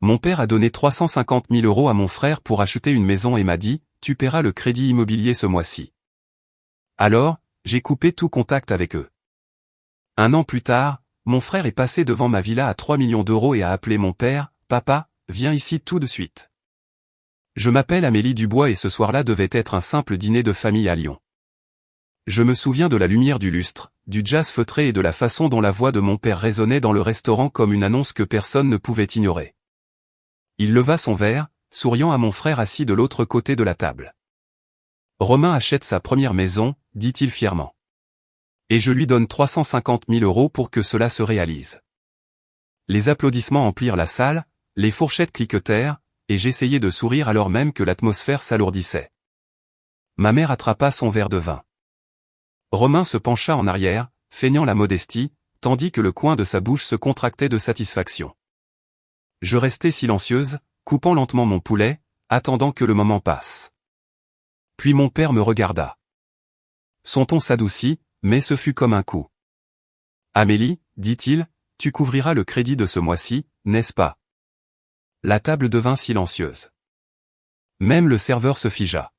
Mon père a donné 350 000 € à mon frère pour acheter une maison et m'a dit, tu paieras le crédit immobilier ce mois-ci. Alors, j'ai coupé tout contact avec eux. Un an plus tard, mon frère est passé devant ma villa à 3 millions d'euros et a appelé mon père, papa, viens ici tout de suite. Je m'appelle Amélie Dubois et ce soir-là devait être un simple dîner de famille à Lyon. Je me souviens de la lumière du lustre, du jazz feutré et de la façon dont la voix de mon père résonnait dans le restaurant comme une annonce que personne ne pouvait ignorer. Il leva son verre, souriant à mon frère assis de l'autre côté de la table. Romain achète sa première maison, dit-il fièrement. Et je lui donne 350 000 € pour que cela se réalise. Les applaudissements emplirent la salle, les fourchettes cliquetèrent, et j'essayais de sourire alors même que l'atmosphère s'alourdissait. Ma mère attrapa son verre de vin. Romain se pencha en arrière, feignant la modestie, tandis que le coin de sa bouche se contractait de satisfaction. Je restai silencieuse, coupant lentement mon poulet, attendant que le moment passe. Puis mon père me regarda. Son ton s'adoucit, mais ce fut comme un coup. Amélie, dit-il, tu couvriras le crédit de ce mois-ci, n'est-ce pas? La table devint silencieuse. Même le serveur se figea.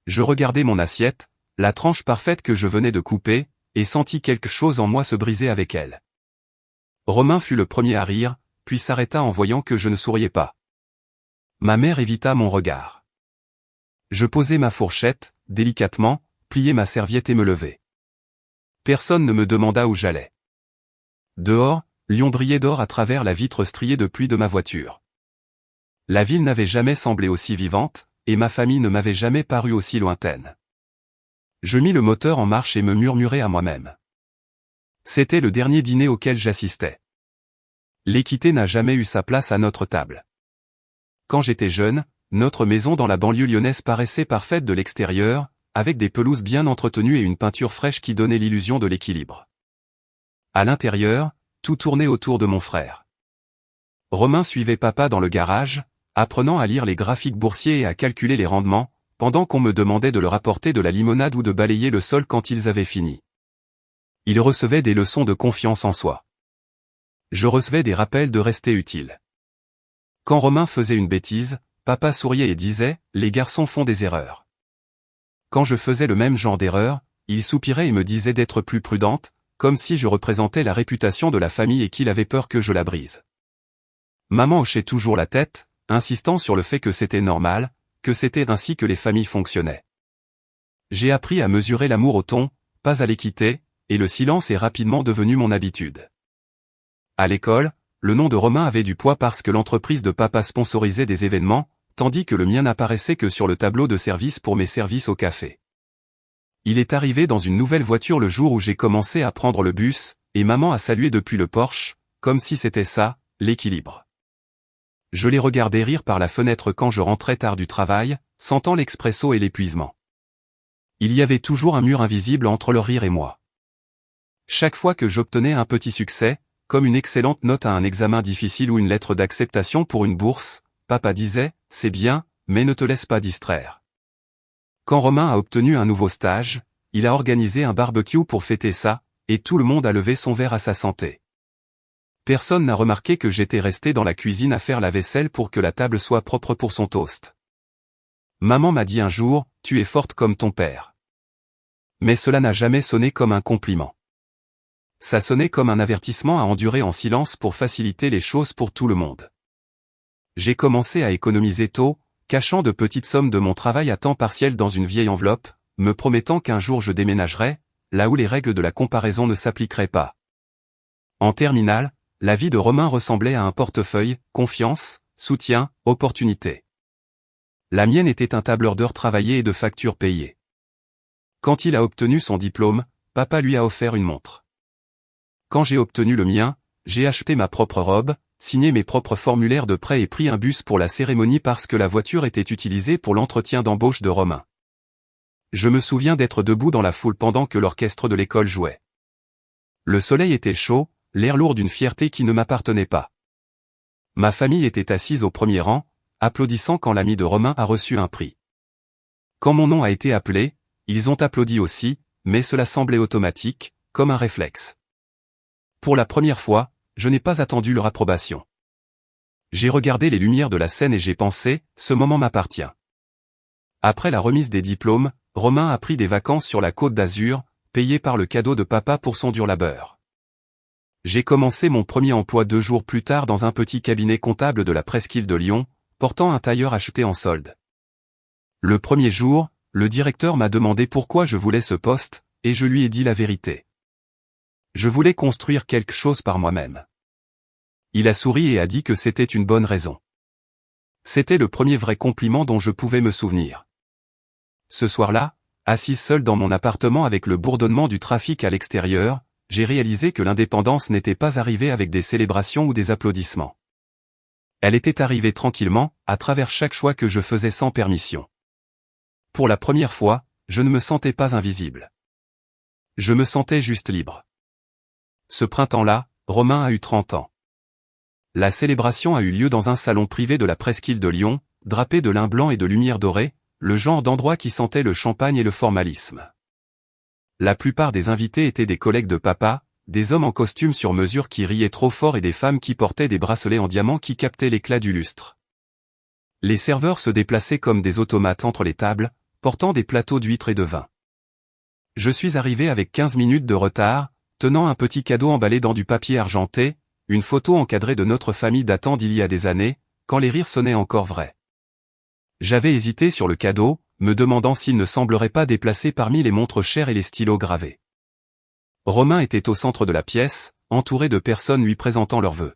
Je regardai mon assiette, la tranche parfaite que je venais de couper, et sentis quelque chose en moi se briser avec elle. Romain fut le premier à rire, puis s'arrêta en voyant que je ne souriais pas. Ma mère évita mon regard. Je posai ma fourchette, délicatement, pliai ma serviette et me levai. Personne ne me demanda où j'allais. Dehors, Lyon brillait d'or à travers la vitre striée de pluie de ma voiture. La ville n'avait jamais semblé aussi vivante, et ma famille ne m'avait jamais paru aussi lointaine. Je mis le moteur en marche et me murmurai à moi-même. C'était le dernier dîner auquel j'assistais. L'équité n'a jamais eu sa place à notre table. Quand j'étais jeune, notre maison dans la banlieue lyonnaise paraissait parfaite de l'extérieur, avec des pelouses bien entretenues et une peinture fraîche qui donnait l'illusion de l'équilibre. À l'intérieur, tout tournait autour de mon frère. Romain suivait papa dans le garage, apprenant à lire les graphiques boursiers et à calculer les rendements, pendant qu'on me demandait de leur apporter de la limonade ou de balayer le sol quand ils avaient fini. Il recevait des leçons de confiance en soi. Je recevais des rappels de rester utile. Quand Romain faisait une bêtise, papa souriait et disait « Les garçons font des erreurs ». Quand je faisais le même genre d'erreur, il soupirait et me disait d'être plus prudente, comme si je représentais la réputation de la famille et qu'il avait peur que je la brise. Maman hochait toujours la tête, insistant sur le fait que c'était normal, que c'était ainsi que les familles fonctionnaient. J'ai appris à mesurer l'amour au ton, pas à l'équité, et le silence est rapidement devenu mon habitude. À l'école, le nom de Romain avait du poids parce que l'entreprise de papa sponsorisait des événements, tandis que le mien n'apparaissait que sur le tableau de service pour mes services au café. Il est arrivé dans une nouvelle voiture le jour où j'ai commencé à prendre le bus, et maman a salué depuis le porche, comme si c'était ça, l'équilibre. Je les regardais rire par la fenêtre quand je rentrais tard du travail, sentant l'expresso et l'épuisement. Il y avait toujours un mur invisible entre leur rire et moi. Chaque fois que j'obtenais un petit succès, comme une excellente note à un examen difficile ou une lettre d'acceptation pour une bourse, papa disait, c'est bien, mais ne te laisse pas distraire. Quand Romain a obtenu un nouveau stage, il a organisé un barbecue pour fêter ça, et tout le monde a levé son verre à sa santé. Personne n'a remarqué que j'étais resté dans la cuisine à faire la vaisselle pour que la table soit propre pour son toast. Maman m'a dit un jour, tu es forte comme ton père. Mais cela n'a jamais sonné comme un compliment. Ça sonnait comme un avertissement à endurer en silence pour faciliter les choses pour tout le monde. J'ai commencé à économiser tôt, cachant de petites sommes de mon travail à temps partiel dans une vieille enveloppe, me promettant qu'un jour je déménagerais, là où les règles de la comparaison ne s'appliqueraient pas. En terminale, la vie de Romain ressemblait à un portefeuille, confiance, soutien, opportunité. La mienne était un tableur d'heures travaillées et de factures payées. Quand il a obtenu son diplôme, papa lui a offert une montre. Quand j'ai obtenu le mien, j'ai acheté ma propre robe, signé mes propres formulaires de prêt et pris un bus pour la cérémonie parce que la voiture était utilisée pour l'entretien d'embauche de Romain. Je me souviens d'être debout dans la foule pendant que l'orchestre de l'école jouait. Le soleil était chaud, l'air lourd d'une fierté qui ne m'appartenait pas. Ma famille était assise au premier rang, applaudissant quand l'ami de Romain a reçu un prix. Quand mon nom a été appelé, ils ont applaudi aussi, mais cela semblait automatique, comme un réflexe. Pour la première fois, je n'ai pas attendu leur approbation. J'ai regardé les lumières de la scène et j'ai pensé, ce moment m'appartient. Après la remise des diplômes, Romain a pris des vacances sur la Côte d'Azur, payé par le cadeau de papa pour son dur labeur. J'ai commencé mon premier emploi 2 jours plus tard dans un petit cabinet comptable de la presqu'île de Lyon, portant un tailleur acheté en solde. Le premier jour, le directeur m'a demandé pourquoi je voulais ce poste, et je lui ai dit la vérité. Je voulais construire quelque chose par moi-même. Il a souri et a dit que c'était une bonne raison. C'était le premier vrai compliment dont je pouvais me souvenir. Ce soir-là, assise seule dans mon appartement avec le bourdonnement du trafic à l'extérieur, j'ai réalisé que l'indépendance n'était pas arrivée avec des célébrations ou des applaudissements. Elle était arrivée tranquillement, à travers chaque choix que je faisais sans permission. Pour la première fois, je ne me sentais pas invisible. Je me sentais juste libre. Ce printemps-là, Romain a eu 30 ans. La célébration a eu lieu dans un salon privé de la presqu'île de Lyon, drapé de lin blanc et de lumière dorée, le genre d'endroit qui sentait le champagne et le formalisme. La plupart des invités étaient des collègues de papa, des hommes en costume sur mesure qui riaient trop fort et des femmes qui portaient des bracelets en diamant qui captaient l'éclat du lustre. Les serveurs se déplaçaient comme des automates entre les tables, portant des plateaux d'huîtres et de vin. Je suis arrivé avec 15 minutes de retard, tenant un petit cadeau emballé dans du papier argenté, une photo encadrée de notre famille datant d'il y a des années, quand les rires sonnaient encore vrais. J'avais hésité sur le cadeau, me demandant s'il ne semblerait pas déplacé parmi les montres chères et les stylos gravés. Romain était au centre de la pièce, entouré de personnes lui présentant leurs vœux.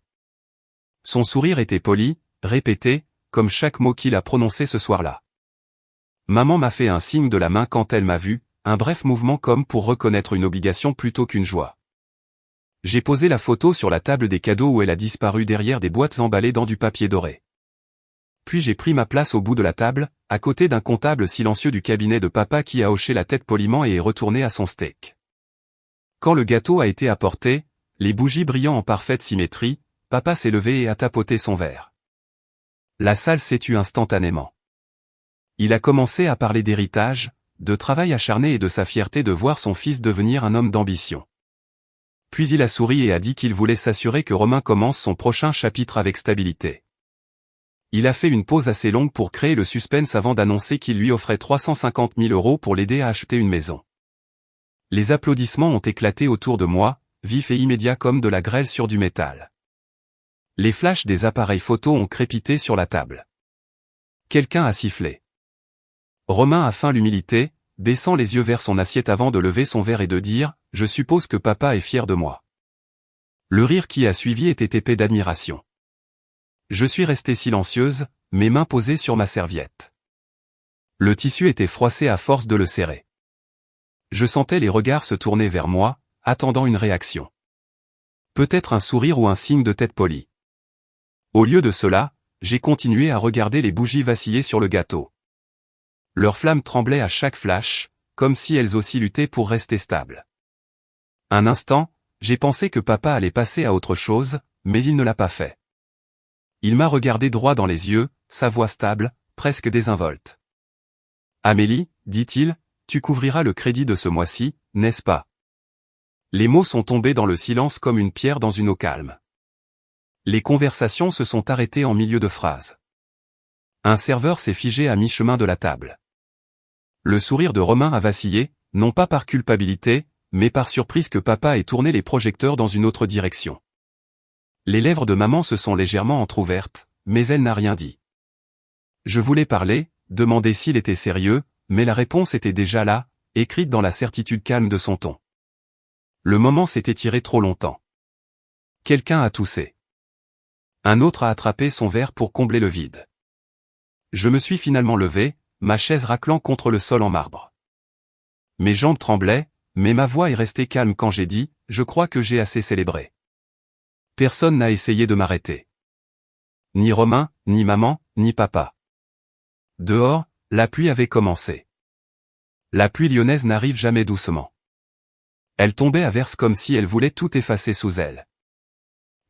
Son sourire était poli, répété, comme chaque mot qu'il a prononcé ce soir-là. Maman m'a fait un signe de la main quand elle m'a vu, un bref mouvement comme pour reconnaître une obligation plutôt qu'une joie. J'ai posé la photo sur la table des cadeaux où elle a disparu derrière des boîtes emballées dans du papier doré. Puis j'ai pris ma place au bout de la table, à côté d'un comptable silencieux du cabinet de papa qui a hoché la tête poliment et est retourné à son steak. Quand le gâteau a été apporté, les bougies brillant en parfaite symétrie, papa s'est levé et a tapoté son verre. La salle s'est tue instantanément. Il a commencé à parler d'héritage, de travail acharné et de sa fierté de voir son fils devenir un homme d'ambition. Puis il a souri et a dit qu'il voulait s'assurer que Romain commence son prochain chapitre avec stabilité. Il a fait une pause assez longue pour créer le suspense avant d'annoncer qu'il lui offrait 350 000 € pour l'aider à acheter une maison. Les applaudissements ont éclaté autour de moi, vifs et immédiats comme de la grêle sur du métal. Les flashs des appareils photo ont crépité sur la table. Quelqu'un a sifflé. Romain a feint l'humilité, baissant les yeux vers son assiette avant de lever son verre et de dire « Je suppose que papa est fier de moi ». Le rire qui a suivi était épais d'admiration. Je suis restée silencieuse, mes mains posées sur ma serviette. Le tissu était froissé à force de le serrer. Je sentais les regards se tourner vers moi, attendant une réaction. Peut-être un sourire ou un signe de tête polie. Au lieu de cela, j'ai continué à regarder les bougies vaciller sur le gâteau. Leurs flammes tremblaient à chaque flash, comme si elles aussi luttaient pour rester stables. Un instant, j'ai pensé que papa allait passer à autre chose, mais il ne l'a pas fait. Il m'a regardé droit dans les yeux, sa voix stable, presque désinvolte. « Amélie, dit-il, tu couvriras le crédit de ce mois-ci, n'est-ce pas ?» Les mots sont tombés dans le silence comme une pierre dans une eau calme. Les conversations se sont arrêtées en milieu de phrase. Un serveur s'est figé à mi-chemin de la table. Le sourire de Romain a vacillé, non pas par culpabilité, mais par surprise que papa ait tourné les projecteurs dans une autre direction. Les lèvres de maman se sont légèrement entr'ouvertes, mais elle n'a rien dit. Je voulais parler, demander s'il était sérieux, mais la réponse était déjà là, écrite dans la certitude calme de son ton. Le moment s'est étiré trop longtemps. Quelqu'un a toussé. Un autre a attrapé son verre pour combler le vide. Je me suis finalement levé, ma chaise raclant contre le sol en marbre. Mes jambes tremblaient, mais ma voix est restée calme quand j'ai dit « Je crois que j'ai assez célébré ». Personne n'a essayé de m'arrêter. Ni Romain, ni maman, ni papa. Dehors, la pluie avait commencé. La pluie lyonnaise n'arrive jamais doucement. Elle tombait à verse comme si elle voulait tout effacer sous elle.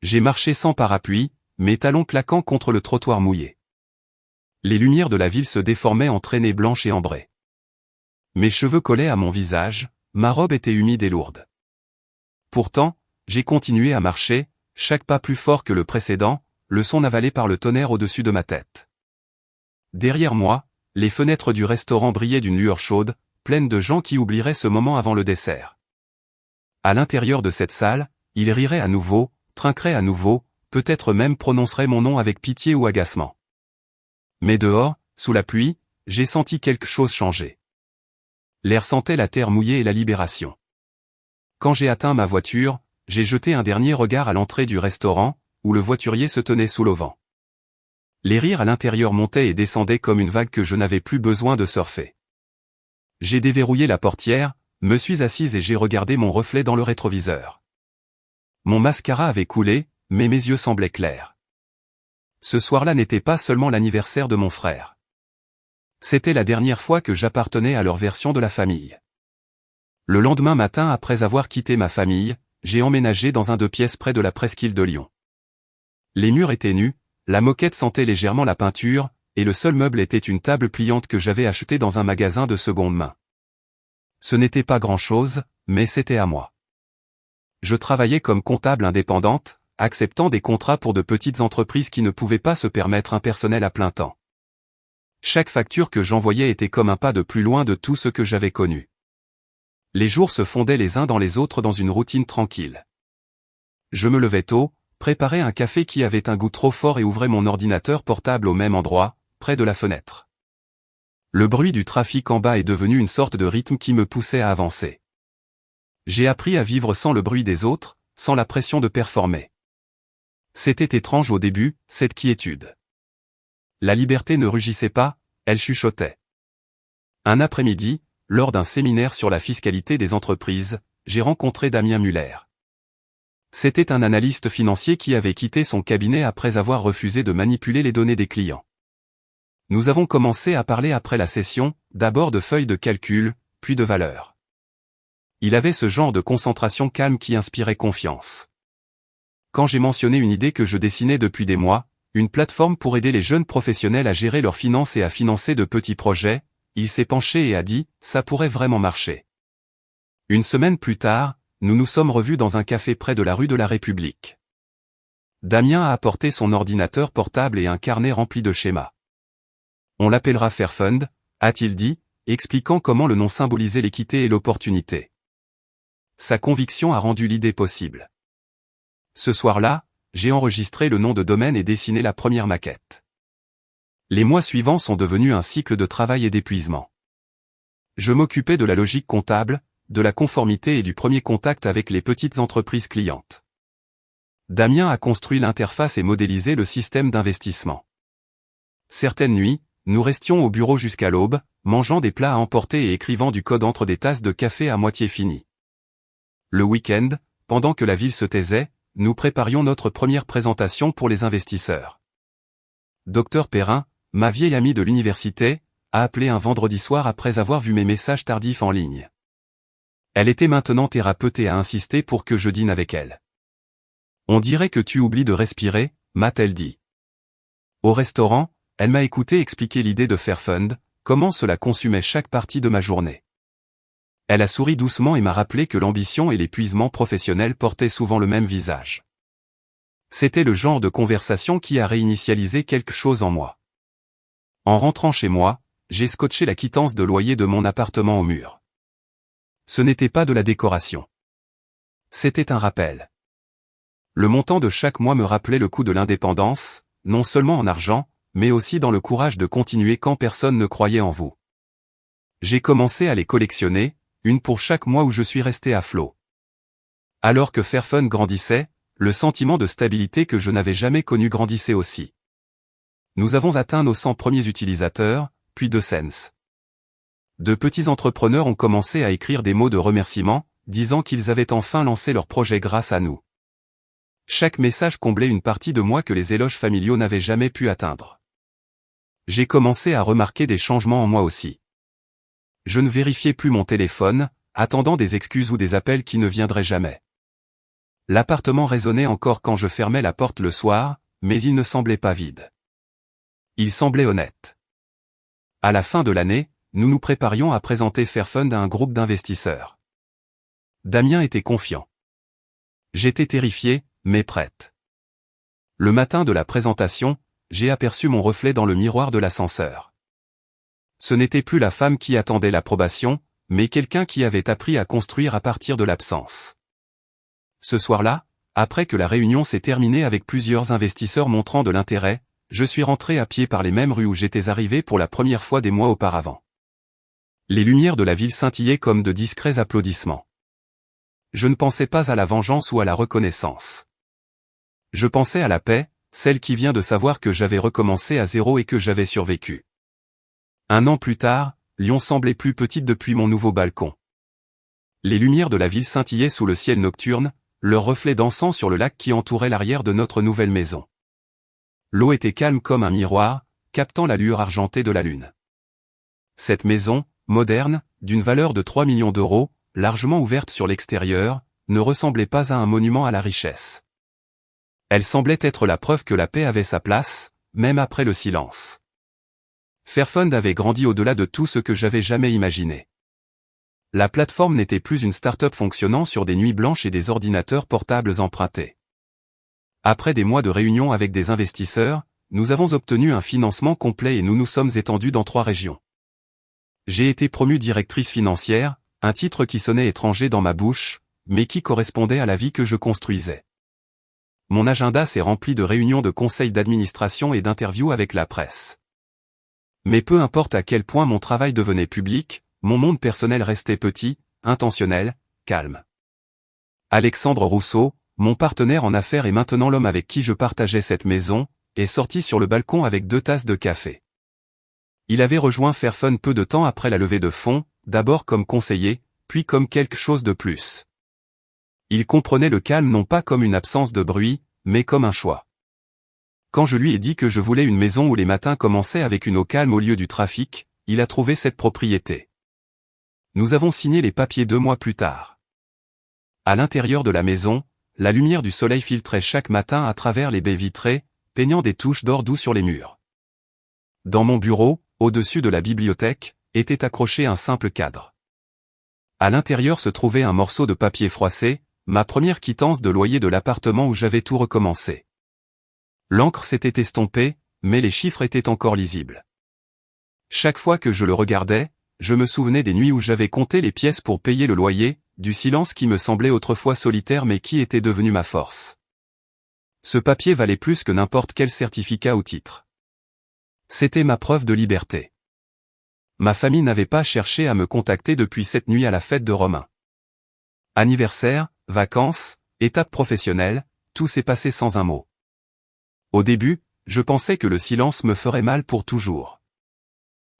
J'ai marché sans parapluie, mes talons claquant contre le trottoir mouillé. Les lumières de la ville se déformaient en traînées blanches et ambrées. Mes cheveux collaient à mon visage, ma robe était humide et lourde. Pourtant, j'ai continué à marcher, chaque pas plus fort que le précédent, le son avalé par le tonnerre au-dessus de ma tête. Derrière moi, les fenêtres du restaurant brillaient d'une lueur chaude, pleine de gens qui oublieraient ce moment avant le dessert. À l'intérieur de cette salle, ils riraient à nouveau, trinqueraient à nouveau, peut-être même prononceraient mon nom avec pitié ou agacement. Mais dehors, sous la pluie, j'ai senti quelque chose changer. L'air sentait la terre mouillée et la libération. Quand j'ai atteint ma voiture, j'ai jeté un dernier regard à l'entrée du restaurant, où le voiturier se tenait sous l'auvent. Les rires à l'intérieur montaient et descendaient comme une vague que je n'avais plus besoin de surfer. J'ai déverrouillé la portière, me suis assise et j'ai regardé mon reflet dans le rétroviseur. Mon mascara avait coulé, mais mes yeux semblaient clairs. Ce soir-là n'était pas seulement l'anniversaire de mon frère. C'était la dernière fois que j'appartenais à leur version de la famille. Le lendemain matin, après avoir quitté ma famille, j'ai emménagé dans un 2 pièces près de la presqu'île de Lyon. Les murs étaient nus, la moquette sentait légèrement la peinture, et le seul meuble était une table pliante que j'avais achetée dans un magasin de seconde main. Ce n'était pas grand-chose, mais c'était à moi. Je travaillais comme comptable indépendante, acceptant des contrats pour de petites entreprises qui ne pouvaient pas se permettre un personnel à plein temps. Chaque facture que j'envoyais était comme un pas de plus loin de tout ce que j'avais connu. Les jours se fondaient les uns dans les autres dans une routine tranquille. Je me levais tôt, préparais un café qui avait un goût trop fort et ouvrais mon ordinateur portable au même endroit, près de la fenêtre. Le bruit du trafic en bas est devenu une sorte de rythme qui me poussait à avancer. J'ai appris à vivre sans le bruit des autres, sans la pression de performer. C'était étrange au début, cette quiétude. La liberté ne rugissait pas, elle chuchotait. Un après-midi, lors d'un séminaire sur la fiscalité des entreprises, j'ai rencontré Damien Muller. C'était un analyste financier qui avait quitté son cabinet après avoir refusé de manipuler les données des clients. Nous avons commencé à parler après la session, d'abord de feuilles de calcul, puis de valeurs. Il avait ce genre de concentration calme qui inspirait confiance. Quand j'ai mentionné une idée que je dessinais depuis des mois, une plateforme pour aider les jeunes professionnels à gérer leurs finances et à financer de petits projets, il s'est penché et a dit, ça pourrait vraiment marcher. Une semaine plus tard, nous nous sommes revus dans un café près de la rue de la République. Damien a apporté son ordinateur portable et un carnet rempli de schémas. On l'appellera Fairfund, a-t-il dit, expliquant comment le nom symbolisait l'équité et l'opportunité. Sa conviction a rendu l'idée possible. Ce soir-là, j'ai enregistré le nom de domaine et dessiné la première maquette. Les mois suivants sont devenus un cycle de travail et d'épuisement. Je m'occupais de la logique comptable, de la conformité et du premier contact avec les petites entreprises clientes. Damien a construit l'interface et modélisé le système d'investissement. Certaines nuits, nous restions au bureau jusqu'à l'aube, mangeant des plats à emporter et écrivant du code entre des tasses de café à moitié finies. Le week-end, pendant que la ville se taisait, nous préparions notre première présentation pour les investisseurs. Dr Perrin, ma vieille amie de l'université, a appelé un vendredi soir après avoir vu mes messages tardifs en ligne. Elle était maintenant thérapeute et a insisté pour que je dîne avec elle. On dirait que tu oublies de respirer, m'a-t-elle dit. Au restaurant, elle m'a écouté expliquer l'idée de Fairfund, comment cela consumait chaque partie de ma journée. Elle a souri doucement et m'a rappelé que l'ambition et l'épuisement professionnel portaient souvent le même visage. C'était le genre de conversation qui a réinitialisé quelque chose en moi. En rentrant chez moi, j'ai scotché la quittance de loyer de mon appartement au mur. Ce n'était pas de la décoration. C'était un rappel. Le montant de chaque mois me rappelait le coût de l'indépendance, non seulement en argent, mais aussi dans le courage de continuer quand personne ne croyait en vous. J'ai commencé à les collectionner, une pour chaque mois où je suis resté à flot. Alors que Fairfund grandissait, le sentiment de stabilité que je n'avais jamais connu grandissait aussi. Nous avons atteint nos 100 premiers utilisateurs, puis 2 cents. De petits entrepreneurs ont commencé à écrire des mots de remerciement, disant qu'ils avaient enfin lancé leur projet grâce à nous. Chaque message comblait une partie de moi que les éloges familiaux n'avaient jamais pu atteindre. J'ai commencé à remarquer des changements en moi aussi. Je ne vérifiais plus mon téléphone, attendant des excuses ou des appels qui ne viendraient jamais. L'appartement résonnait encore quand je fermais la porte le soir, mais il ne semblait pas vide. Il semblait honnête. À la fin de l'année, nous nous préparions à présenter Fairfund à un groupe d'investisseurs. Damien était confiant. J'étais terrifié, mais prête. Le matin de la présentation, j'ai aperçu mon reflet dans le miroir de l'ascenseur. Ce n'était plus la femme qui attendait l'approbation, mais quelqu'un qui avait appris à construire à partir de l'absence. Ce soir-là, après que la réunion s'est terminée avec plusieurs investisseurs montrant de l'intérêt, je suis rentré à pied par les mêmes rues où j'étais arrivé pour la première fois des mois auparavant. Les lumières de la ville scintillaient comme de discrets applaudissements. Je ne pensais pas à la vengeance ou à la reconnaissance. Je pensais à la paix, celle qui vient de savoir que j'avais recommencé à zéro et que j'avais survécu. 1 an plus tard, Lyon semblait plus petite depuis mon nouveau balcon. Les lumières de la ville scintillaient sous le ciel nocturne, leur reflet dansant sur le lac qui entourait l'arrière de notre nouvelle maison. L'eau était calme comme un miroir, captant la lueur argentée de la lune. Cette maison, moderne, d'une valeur de 3 millions d'euros, largement ouverte sur l'extérieur, ne ressemblait pas à un monument à la richesse. Elle semblait être la preuve que la paix avait sa place, même après le silence. Fairfund avait grandi au-delà de tout ce que j'avais jamais imaginé. La plateforme n'était plus une start-up fonctionnant sur des nuits blanches et des ordinateurs portables empruntés. Après des mois de réunions avec des investisseurs, nous avons obtenu un financement complet et nous nous sommes étendus dans 3 régions. J'ai été promue directrice financière, un titre qui sonnait étranger dans ma bouche, mais qui correspondait à la vie que je construisais. Mon agenda s'est rempli de réunions de conseils d'administration et d'interviews avec la presse. Mais peu importe à quel point mon travail devenait public, mon monde personnel restait petit, intentionnel, calme. Alexandre Rousseau, mon partenaire en affaires et maintenant l'homme avec qui je partageais cette maison, est sorti sur le balcon avec 2 tasses de café. Il avait rejoint Fairfund peu de temps après la levée de fonds, d'abord comme conseiller, puis comme quelque chose de plus. Il comprenait le calme non pas comme une absence de bruit, mais comme un choix. Quand je lui ai dit que je voulais une maison où les matins commençaient avec une eau calme au lieu du trafic, il a trouvé cette propriété. Nous avons signé les papiers 2 mois plus tard. À l'intérieur de la maison, la lumière du soleil filtrait chaque matin à travers les baies vitrées, peignant des touches d'or doux sur les murs. Dans mon bureau, au-dessus de la bibliothèque, était accroché un simple cadre. À l'intérieur se trouvait un morceau de papier froissé, ma première quittance de loyer de l'appartement où j'avais tout recommencé. L'encre s'était estompée, mais les chiffres étaient encore lisibles. Chaque fois que je le regardais, je me souvenais des nuits où j'avais compté les pièces pour payer le loyer, du silence qui me semblait autrefois solitaire mais qui était devenu ma force. Ce papier valait plus que n'importe quel certificat ou titre. C'était ma preuve de liberté. Ma famille n'avait pas cherché à me contacter depuis cette nuit à la fête de Romain. Anniversaire, vacances, étape professionnelle, tout s'est passé sans un mot. Au début, je pensais que le silence me ferait mal pour toujours.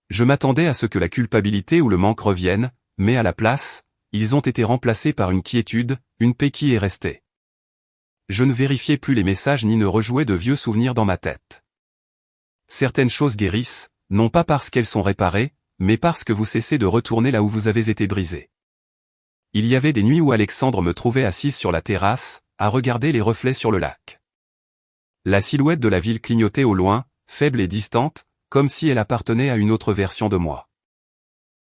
Je m'attendais à ce que la culpabilité ou le manque reviennent, mais à la place, ils ont été remplacés par une quiétude, une paix qui est restée. Je ne vérifiais plus les messages ni ne rejouais de vieux souvenirs dans ma tête. Certaines choses guérissent, non pas parce qu'elles sont réparées, mais parce que vous cessez de retourner là où vous avez été brisé. Il y avait des nuits où Alexandre me trouvait assise sur la terrasse, à regarder les reflets sur le lac. La silhouette de la ville clignotait au loin, faible et distante, comme si elle appartenait à une autre version de moi.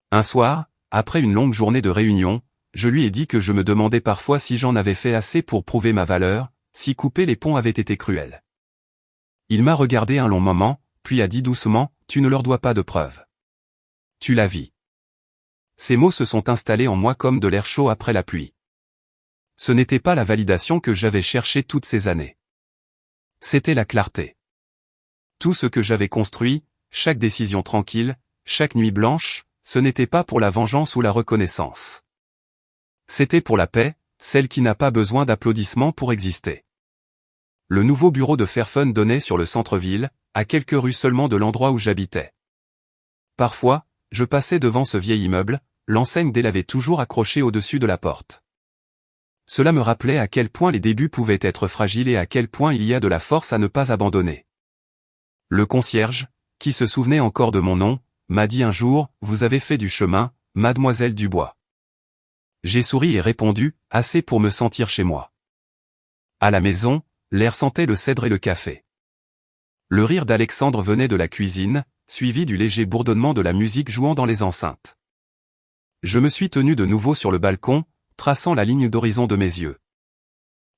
Un soir, après une longue journée de réunion, je lui ai dit que je me demandais parfois si j'en avais fait assez pour prouver ma valeur, si couper les ponts avait été cruel. Il m'a regardé un long moment, puis a dit doucement, « Tu ne leur dois pas de preuves. Tu la vis. » Ces mots se sont installés en moi comme de l'air chaud après la pluie. Ce n'était pas la validation que j'avais cherchée toutes ces années. C'était la clarté. Tout ce que j'avais construit, chaque décision tranquille, chaque nuit blanche, ce n'était pas pour la vengeance ou la reconnaissance. C'était pour la paix, celle qui n'a pas besoin d'applaudissements pour exister. Le nouveau bureau de Fairfund donnait sur le centre-ville, à quelques rues seulement de l'endroit où j'habitais. Parfois, je passais devant ce vieil immeuble, l'enseigne d'elle avait toujours accroché au-dessus de la porte. Cela me rappelait à quel point les débuts pouvaient être fragiles et à quel point il y a de la force à ne pas abandonner. Le concierge, qui se souvenait encore de mon nom, m'a dit un jour, « Vous avez fait du chemin, mademoiselle Dubois. » J'ai souri et répondu, « Assez pour me sentir chez moi. » À la maison, l'air sentait le cèdre et le café. Le rire d'Alexandre venait de la cuisine, suivi du léger bourdonnement de la musique jouant dans les enceintes. Je me suis tenu de nouveau sur le balcon, traçant la ligne d'horizon de mes yeux.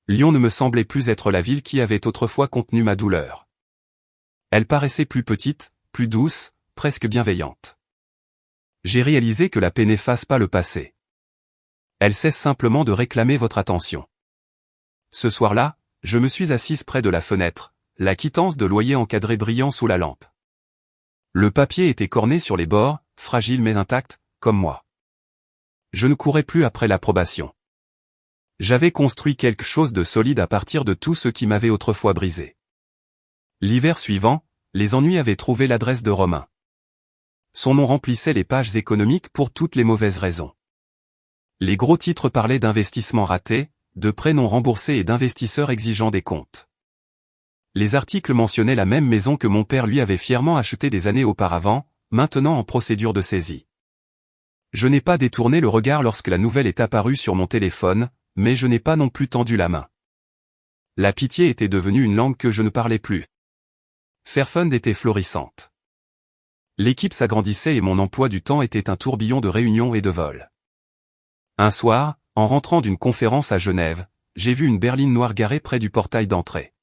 Lyon ne me semblait plus être la ville qui avait autrefois contenu ma douleur. Elle paraissait plus petite, plus douce, presque bienveillante. J'ai réalisé que la paix n'efface pas le passé. Elle cesse simplement de réclamer votre attention. Ce soir-là, je me suis assise près de la fenêtre, la quittance de loyer encadrée brillant sous la lampe. Le papier était corné sur les bords, fragile mais intact, comme moi. Je ne courais plus après l'approbation. J'avais construit quelque chose de solide à partir de tout ce qui m'avait autrefois brisé. L'hiver suivant, les ennuis avaient trouvé l'adresse de Romain. Son nom remplissait les pages économiques pour toutes les mauvaises raisons. Les gros titres parlaient d'investissements ratés, de prêts non remboursés et d'investisseurs exigeant des comptes. Les articles mentionnaient la même maison que mon père lui avait fièrement achetée des années auparavant, maintenant en procédure de saisie. Je n'ai pas détourné le regard lorsque la nouvelle est apparue sur mon téléphone, mais je n'ai pas non plus tendu la main. La pitié était devenue une langue que je ne parlais plus. Fairfund était florissante. L'équipe s'agrandissait et mon emploi du temps était un tourbillon de réunions et de vols. Un soir, en rentrant d'une conférence à Genève, j'ai vu une berline noire garée près du portail d'entrée.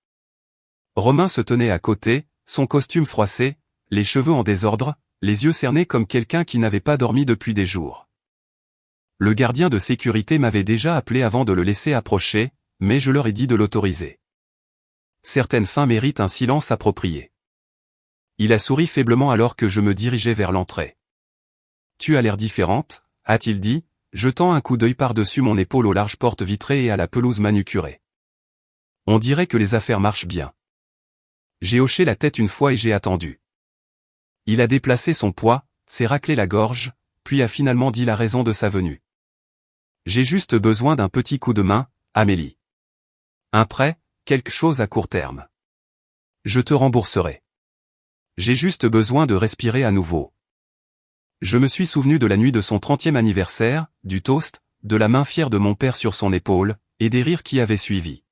Romain se tenait à côté, son costume froissé, les cheveux en désordre, les yeux cernés comme quelqu'un qui n'avait pas dormi depuis des jours. Le gardien de sécurité m'avait déjà appelé avant de le laisser approcher, mais je leur ai dit de l'autoriser. Certaines fins méritent un silence approprié. Il a souri faiblement alors que je me dirigeais vers l'entrée. « Tu as l'air différente », a-t-il dit, jetant un coup d'œil par-dessus mon épaule aux larges portes vitrées et à la pelouse manucurée. « On dirait que les affaires marchent bien. » J'ai hoché la tête une fois et j'ai attendu. Il a déplacé son poids, s'est raclé la gorge, puis a finalement dit la raison de sa venue. « J'ai juste besoin d'un petit coup de main, Amélie. Un prêt, quelque chose à court terme. Je te rembourserai. J'ai juste besoin de respirer à nouveau. » Je me suis souvenu de la nuit de son 30e anniversaire, du toast, de la main fière de mon père sur son épaule, et des rires qui avaient suivi.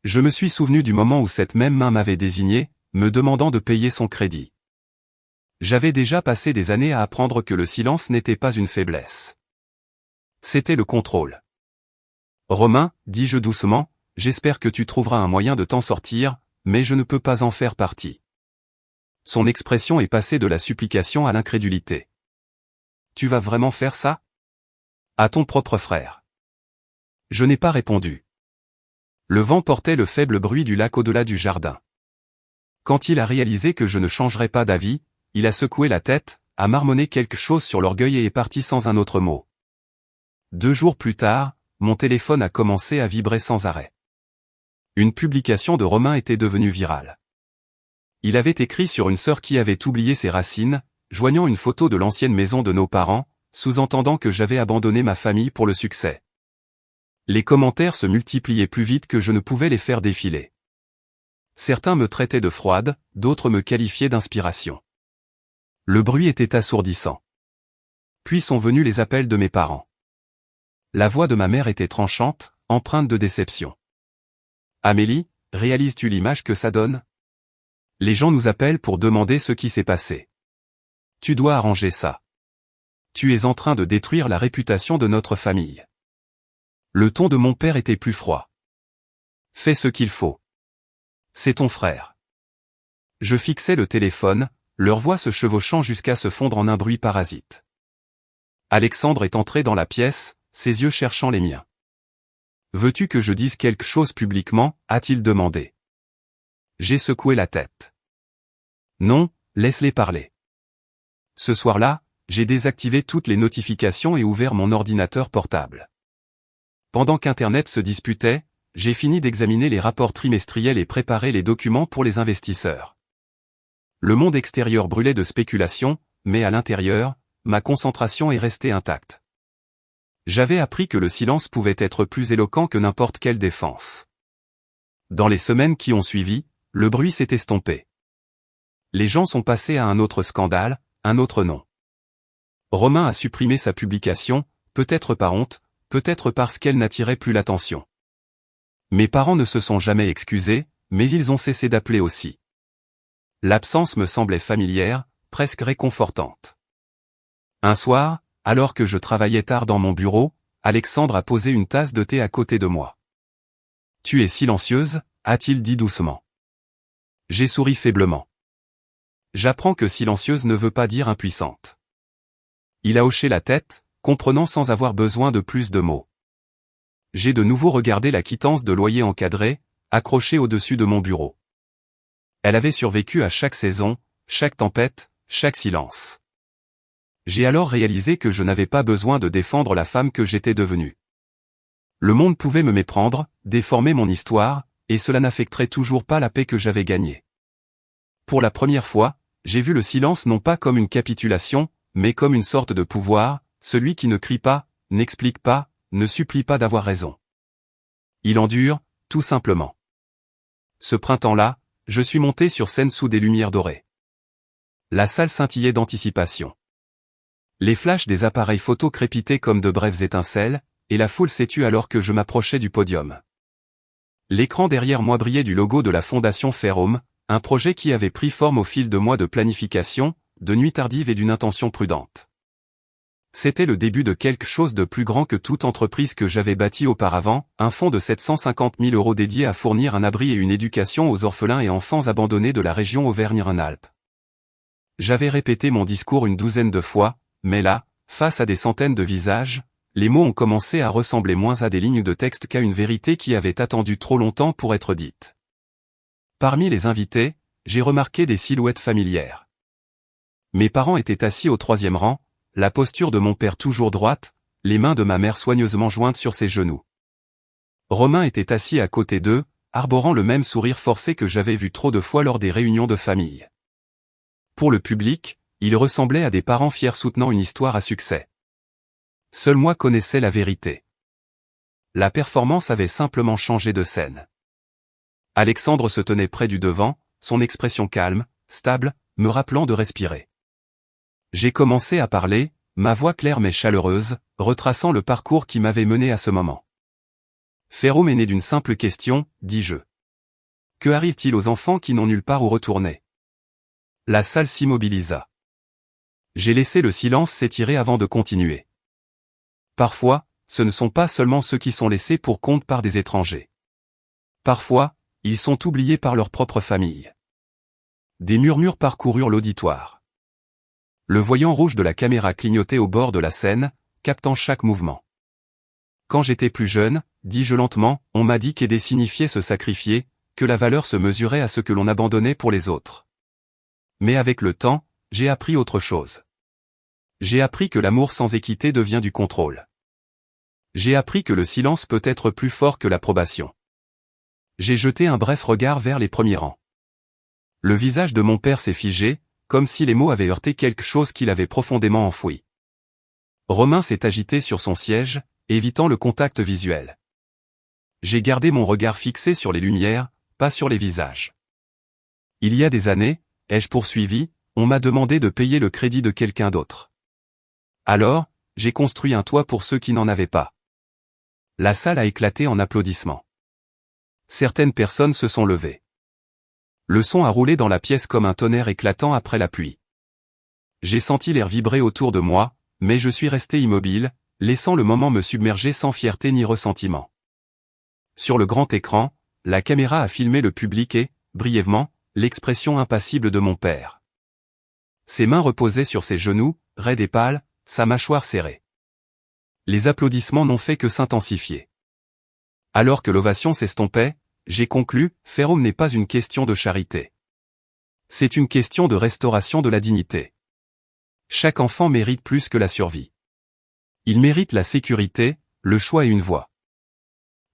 Je me suis souvenu du moment où cette même main m'avait désigné, me demandant de payer son crédit. J'avais déjà passé des années à apprendre que le silence n'était pas une faiblesse. C'était le contrôle. « Romain, dis-je doucement, j'espère que tu trouveras un moyen de t'en sortir, mais je ne peux pas en faire partie. » Son expression est passée de la supplication à l'incrédulité. « Tu vas vraiment faire ça ? À ton propre frère. » Je n'ai pas répondu. Le vent portait le faible bruit du lac au-delà du jardin. Quand il a réalisé que je ne changerais pas d'avis, il a secoué la tête, a marmonné quelque chose sur l'orgueil et est parti sans un autre mot. 2 jours plus tard, mon téléphone a commencé à vibrer sans arrêt. Une publication de Romain était devenue virale. Il avait écrit sur une sœur qui avait oublié ses racines, joignant une photo de l'ancienne maison de nos parents, sous-entendant que j'avais abandonné ma famille pour le succès. Les commentaires se multipliaient plus vite que je ne pouvais les faire défiler. Certains me traitaient de froide, d'autres me qualifiaient d'inspiration. Le bruit était assourdissant. Puis sont venus les appels de mes parents. La voix de ma mère était tranchante, empreinte de déception. « Amélie, réalises-tu l'image que ça donne ? Les gens nous appellent pour demander ce qui s'est passé. Tu dois arranger ça. Tu es en train de détruire la réputation de notre famille. » Le ton de mon père était plus froid. « Fais ce qu'il faut. C'est ton frère. » Je fixais le téléphone, leur voix se chevauchant jusqu'à se fondre en un bruit parasite. Alexandre est entré dans la pièce, ses yeux cherchant les miens. « Veux-tu que je dise quelque chose publiquement ?» a-t-il demandé. J'ai secoué la tête. « Non, laisse-les parler. » Ce soir-là, j'ai désactivé toutes les notifications et ouvert mon ordinateur portable. Pendant qu'Internet se disputait, j'ai fini d'examiner les rapports trimestriels et préparé les documents pour les investisseurs. Le monde extérieur brûlait de spéculation, mais à l'intérieur, ma concentration est restée intacte. J'avais appris que le silence pouvait être plus éloquent que n'importe quelle défense. Dans les semaines qui ont suivi, le bruit s'est estompé. Les gens sont passés à un autre scandale, un autre nom. Romain a supprimé sa publication, peut-être par honte, peut-être parce qu'elle n'attirait plus l'attention. Mes parents ne se sont jamais excusés, mais ils ont cessé d'appeler aussi. L'absence me semblait familière, presque réconfortante. Un soir, alors que je travaillais tard dans mon bureau, Alexandre a posé une tasse de thé à côté de moi. Tu es silencieuse, a-t-il dit doucement. J'ai souri faiblement. J'apprends que silencieuse ne veut pas dire impuissante. Il a hoché la tête, comprenant sans avoir besoin de plus de mots. J'ai de nouveau regardé la quittance de loyer encadrée, accrochée au-dessus de mon bureau. Elle avait survécu à chaque saison, chaque tempête, chaque silence. J'ai alors réalisé que je n'avais pas besoin de défendre la femme que j'étais devenue. Le monde pouvait me méprendre, déformer mon histoire, et cela n'affecterait toujours pas la paix que j'avais gagnée. Pour la première fois, j'ai vu le silence non pas comme une capitulation, mais comme une sorte de pouvoir, celui qui ne crie pas, n'explique pas, ne supplie pas d'avoir raison. Il endure, tout simplement. Ce printemps-là, je suis monté sur scène sous des lumières dorées. La salle scintillait d'anticipation. Les flashs des appareils photo crépitaient comme de brèves étincelles, et la foule s'est tue alors que je m'approchais du podium. L'écran derrière moi brillait du logo de la Fondation Ferrome, un projet qui avait pris forme au fil de mois de planification, de nuits tardives et d'une intention prudente. C'était le début de quelque chose de plus grand que toute entreprise que j'avais bâtie auparavant, un fonds de 750 000 € dédié à fournir un abri et une éducation aux orphelins et enfants abandonnés de la région Auvergne-Rhône-Alpes. J'avais répété mon discours une douzaine de fois, mais là, face à des centaines de visages, les mots ont commencé à ressembler moins à des lignes de texte qu'à une vérité qui avait attendu trop longtemps pour être dite. Parmi les invités, j'ai remarqué des silhouettes familières. Mes parents étaient assis au 3e rang, la posture de mon père toujours droite, les mains de ma mère soigneusement jointes sur ses genoux. Romain était assis à côté d'eux, arborant le même sourire forcé que j'avais vu trop de fois lors des réunions de famille. Pour le public, il ressemblait à des parents fiers soutenant une histoire à succès. Seul moi connaissais la vérité. La performance avait simplement changé de scène. Alexandre se tenait près du devant, son expression calme, stable, me rappelant de respirer. J'ai commencé à parler, ma voix claire mais chaleureuse, retraçant le parcours qui m'avait mené à ce moment. Ferrome est né d'une simple question, dis-je. Que arrive-t-il aux enfants qui n'ont nulle part où retourner? La salle s'immobilisa. J'ai laissé le silence s'étirer avant de continuer. Parfois, ce ne sont pas seulement ceux qui sont laissés pour compte par des étrangers. Parfois, ils sont oubliés par leur propre famille. Des murmures parcoururent l'auditoire. Le voyant rouge de la caméra clignotait au bord de la scène, captant chaque mouvement. Quand j'étais plus jeune, dis-je lentement, on m'a dit qu'aider signifiait se sacrifier, que la valeur se mesurait à ce que l'on abandonnait pour les autres. Mais avec le temps, j'ai appris autre chose. J'ai appris que l'amour sans équité devient du contrôle. J'ai appris que le silence peut être plus fort que l'approbation. J'ai jeté un bref regard vers les premiers rangs. Le visage de mon père s'est figé, comme si les mots avaient heurté quelque chose qu'il avait profondément enfoui. Romain s'est agité sur son siège, évitant le contact visuel. J'ai gardé mon regard fixé sur les lumières, pas sur les visages. Il y a des années, ai-je poursuivi, on m'a demandé de payer le crédit de quelqu'un d'autre. Alors, j'ai construit un toit pour ceux qui n'en avaient pas. La salle a éclaté en applaudissements. Certaines personnes se sont levées. Le son a roulé dans la pièce comme un tonnerre éclatant après la pluie. J'ai senti l'air vibrer autour de moi, mais je suis resté immobile, laissant le moment me submerger sans fierté ni ressentiment. Sur le grand écran, la caméra a filmé le public et, brièvement, l'expression impassible de mon père. Ses mains reposaient sur ses genoux, raides et pâles, sa mâchoire serrée. Les applaudissements n'ont fait que s'intensifier. Alors que l'ovation s'estompait, j'ai conclu, Ferrome n'est pas une question de charité. C'est une question de restauration de la dignité. Chaque enfant mérite plus que la survie. Il mérite la sécurité, le choix et une voix.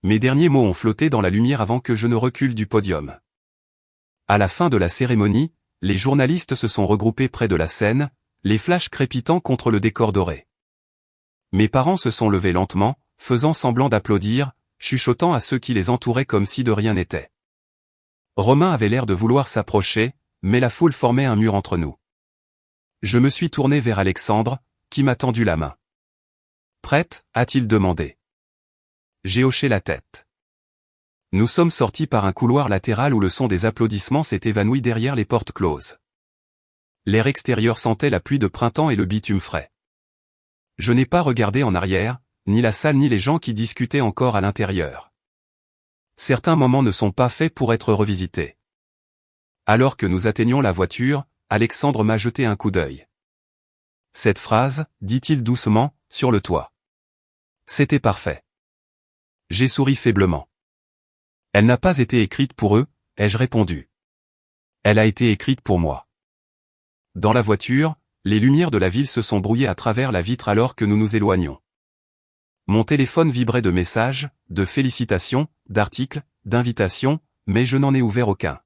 Mes derniers mots ont flotté dans la lumière avant que je ne recule du podium. À la fin de la cérémonie, les journalistes se sont regroupés près de la scène, les flashs crépitant contre le décor doré. Mes parents se sont levés lentement, faisant semblant d'applaudir, chuchotant à ceux qui les entouraient comme si de rien n'était. Romain avait l'air de vouloir s'approcher, mais la foule formait un mur entre nous. Je me suis tourné vers Alexandre, qui m'a tendu la main. « Prête ?» a-t-il demandé. J'ai hoché la tête. Nous sommes sortis par un couloir latéral où le son des applaudissements s'est évanoui derrière les portes closes. L'air extérieur sentait la pluie de printemps et le bitume frais. Je n'ai pas regardé en arrière, ni la salle ni les gens qui discutaient encore à l'intérieur. Certains moments ne sont pas faits pour être revisités. Alors que nous atteignions la voiture, Alexandre m'a jeté un coup d'œil. Cette phrase, dit-il doucement, sur le toit. C'était parfait. J'ai souri faiblement. Elle n'a pas été écrite pour eux, ai-je répondu. Elle a été écrite pour moi. Dans la voiture, les lumières de la ville se sont brouillées à travers la vitre alors que nous nous éloignions. Mon téléphone vibrait de messages, de félicitations, d'articles, d'invitations, mais je n'en ai ouvert aucun.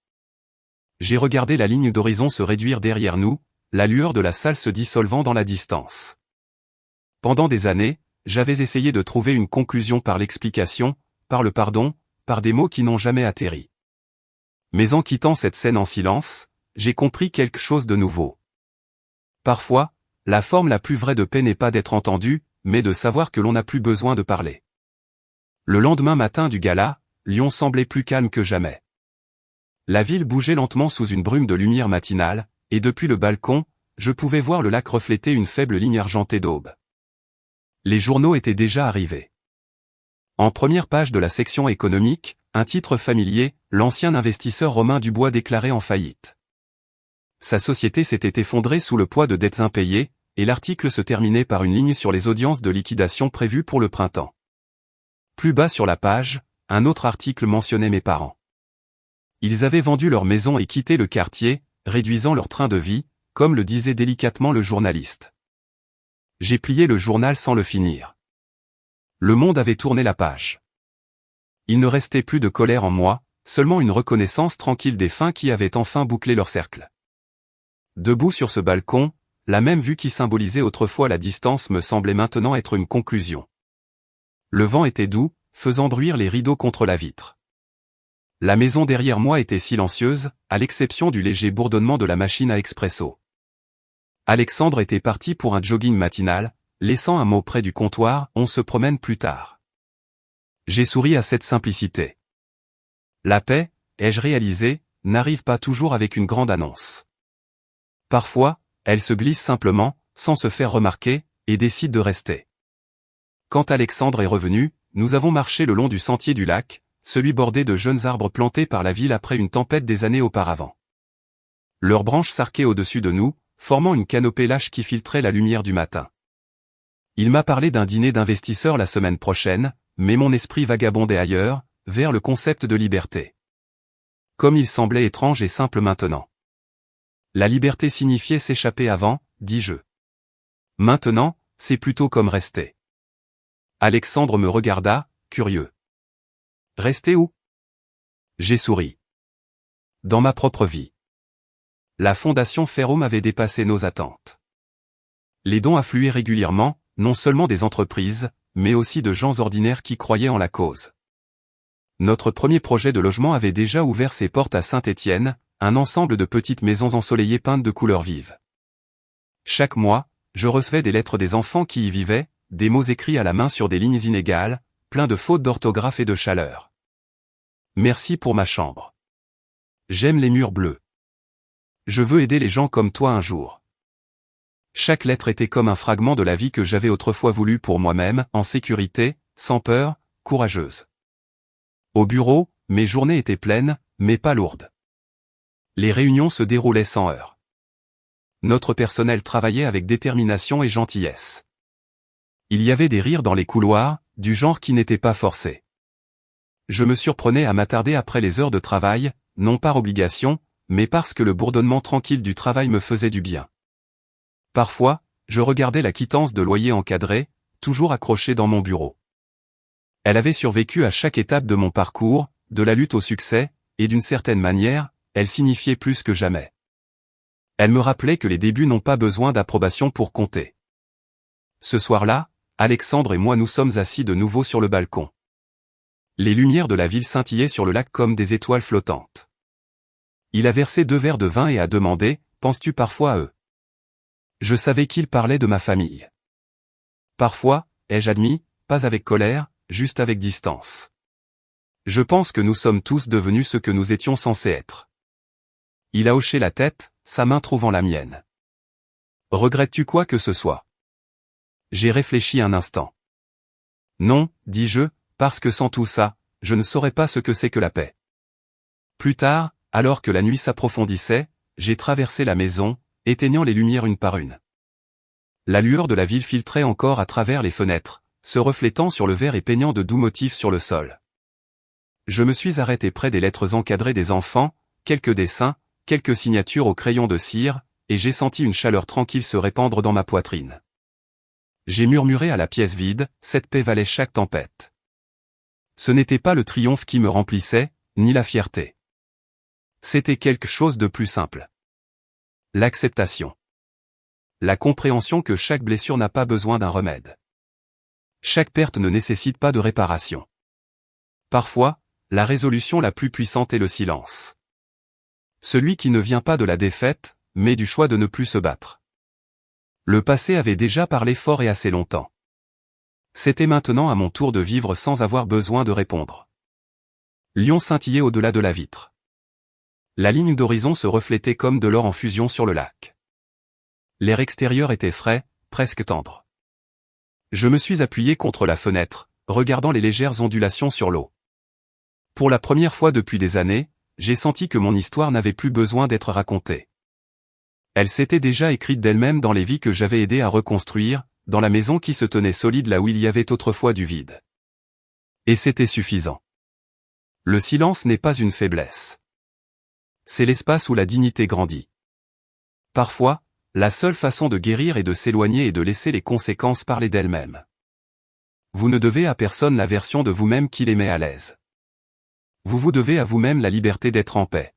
J'ai regardé la ligne d'horizon se réduire derrière nous, la lueur de la salle se dissolvant dans la distance. Pendant des années, j'avais essayé de trouver une conclusion par l'explication, par le pardon, par des mots qui n'ont jamais atterri. Mais en quittant cette scène en silence, j'ai compris quelque chose de nouveau. Parfois, la forme la plus vraie de paix n'est pas d'être entendu, mais de savoir que l'on n'a plus besoin de parler. Le lendemain matin du gala, Lyon semblait plus calme que jamais. La ville bougeait lentement sous une brume de lumière matinale, et depuis le balcon, je pouvais voir le lac refléter une faible ligne argentée d'aube. Les journaux étaient déjà arrivés. En première page de la section économique, un titre familier, l'ancien investisseur Romain Dubois déclaré en faillite. Sa société s'était effondrée sous le poids de dettes impayées, et l'article se terminait par une ligne sur les audiences de liquidation prévues pour le printemps. Plus bas sur la page, un autre article mentionnait mes parents. Ils avaient vendu leur maison et quitté le quartier, réduisant leur train de vie, comme le disait délicatement le journaliste. J'ai plié le journal sans le finir. Le monde avait tourné la page. Il ne restait plus de colère en moi, seulement une reconnaissance tranquille des fins qui avaient enfin bouclé leur cercle. Debout sur ce balcon, la même vue qui symbolisait autrefois la distance me semblait maintenant être une conclusion. Le vent était doux, faisant bruire les rideaux contre la vitre. La maison derrière moi était silencieuse, à l'exception du léger bourdonnement de la machine à expresso. Alexandre était parti pour un jogging matinal, laissant un mot près du comptoir, on se promène plus tard. J'ai souri à cette simplicité. La paix, ai-je réalisé, n'arrive pas toujours avec une grande annonce. Parfois, elle se glisse simplement, sans se faire remarquer, et décide de rester. Quand Alexandre est revenu, nous avons marché le long du sentier du lac, celui bordé de jeunes arbres plantés par la ville après une tempête des années auparavant. Leurs branches s'arquaient au-dessus de nous, formant une canopée lâche qui filtrait la lumière du matin. Il m'a parlé d'un dîner d'investisseurs la semaine prochaine, mais mon esprit vagabondait ailleurs, vers le concept de liberté. Comme il semblait étrange et simple maintenant. La liberté signifiait s'échapper avant, dis-je. Maintenant, c'est plutôt comme rester. Alexandre me regarda, curieux. Rester où? J'ai souri. Dans ma propre vie. La fondation Ferrum avait dépassé nos attentes. Les dons affluaient régulièrement, non seulement des entreprises, mais aussi de gens ordinaires qui croyaient en la cause. Notre premier projet de logement avait déjà ouvert ses portes à Saint-Étienne, un ensemble de petites maisons ensoleillées peintes de couleurs vives. Chaque mois, je recevais des lettres des enfants qui y vivaient, des mots écrits à la main sur des lignes inégales, pleins de fautes d'orthographe et de chaleur. Merci pour ma chambre. J'aime les murs bleus. Je veux aider les gens comme toi un jour. Chaque lettre était comme un fragment de la vie que j'avais autrefois voulu pour moi-même, en sécurité, sans peur, courageuse. Au bureau, mes journées étaient pleines, mais pas lourdes. Les réunions se déroulaient sans heurts. Notre personnel travaillait avec détermination et gentillesse. Il y avait des rires dans les couloirs, du genre qui n'était pas forcé. Je me surprenais à m'attarder après les heures de travail, non par obligation, mais parce que le bourdonnement tranquille du travail me faisait du bien. Parfois, je regardais la quittance de loyer encadrée, toujours accrochée dans mon bureau. Elle avait survécu à chaque étape de mon parcours, de la lutte au succès, et d'une certaine manière, elle signifiait plus que jamais. Elle me rappelait que les débuts n'ont pas besoin d'approbation pour compter. Ce soir-là, Alexandre et moi nous sommes assis de nouveau sur le balcon. Les lumières de la ville scintillaient sur le lac comme des étoiles flottantes. Il a versé 2 verres de vin et a demandé, « Penses-tu parfois à eux ?» Je savais qu'il parlait de ma famille. Parfois, ai-je admis, pas avec colère, juste avec distance. Je pense que nous sommes tous devenus ce que nous étions censés être. Il a hoché la tête, sa main trouvant la mienne. Regrettes-tu quoi que ce soit? J'ai réfléchi un instant. Non, dis-je, parce que sans tout ça, je ne saurais pas ce que c'est que la paix. Plus tard, alors que la nuit s'approfondissait, j'ai traversé la maison, éteignant les lumières une par une. La lueur de la ville filtrait encore à travers les fenêtres, se reflétant sur le verre et peignant de doux motifs sur le sol. Je me suis arrêté près des lettres encadrées des enfants, quelques dessins, quelques signatures au crayon de cire, et j'ai senti une chaleur tranquille se répandre dans ma poitrine. J'ai murmuré à la pièce vide, cette paix valait chaque tempête. Ce n'était pas le triomphe qui me remplissait, ni la fierté. C'était quelque chose de plus simple. L'acceptation. La compréhension que chaque blessure n'a pas besoin d'un remède. Chaque perte ne nécessite pas de réparation. Parfois, la résolution la plus puissante est le silence. Celui qui ne vient pas de la défaite, mais du choix de ne plus se battre. Le passé avait déjà parlé fort et assez longtemps. C'était maintenant à mon tour de vivre sans avoir besoin de répondre. Lyon scintillait au-delà de la vitre. La ligne d'horizon se reflétait comme de l'or en fusion sur le lac. L'air extérieur était frais, presque tendre. Je me suis appuyé contre la fenêtre, regardant les légères ondulations sur l'eau. Pour la première fois depuis des années, j'ai senti que mon histoire n'avait plus besoin d'être racontée. Elle s'était déjà écrite d'elle-même dans les vies que j'avais aidé à reconstruire, dans la maison qui se tenait solide là où il y avait autrefois du vide. Et c'était suffisant. Le silence n'est pas une faiblesse. C'est l'espace où la dignité grandit. Parfois, la seule façon de guérir est de s'éloigner et de laisser les conséquences parler d'elles-mêmes. Vous ne devez à personne la version de vous-même qui les met à l'aise. Vous vous devez à vous-même la liberté d'être en paix.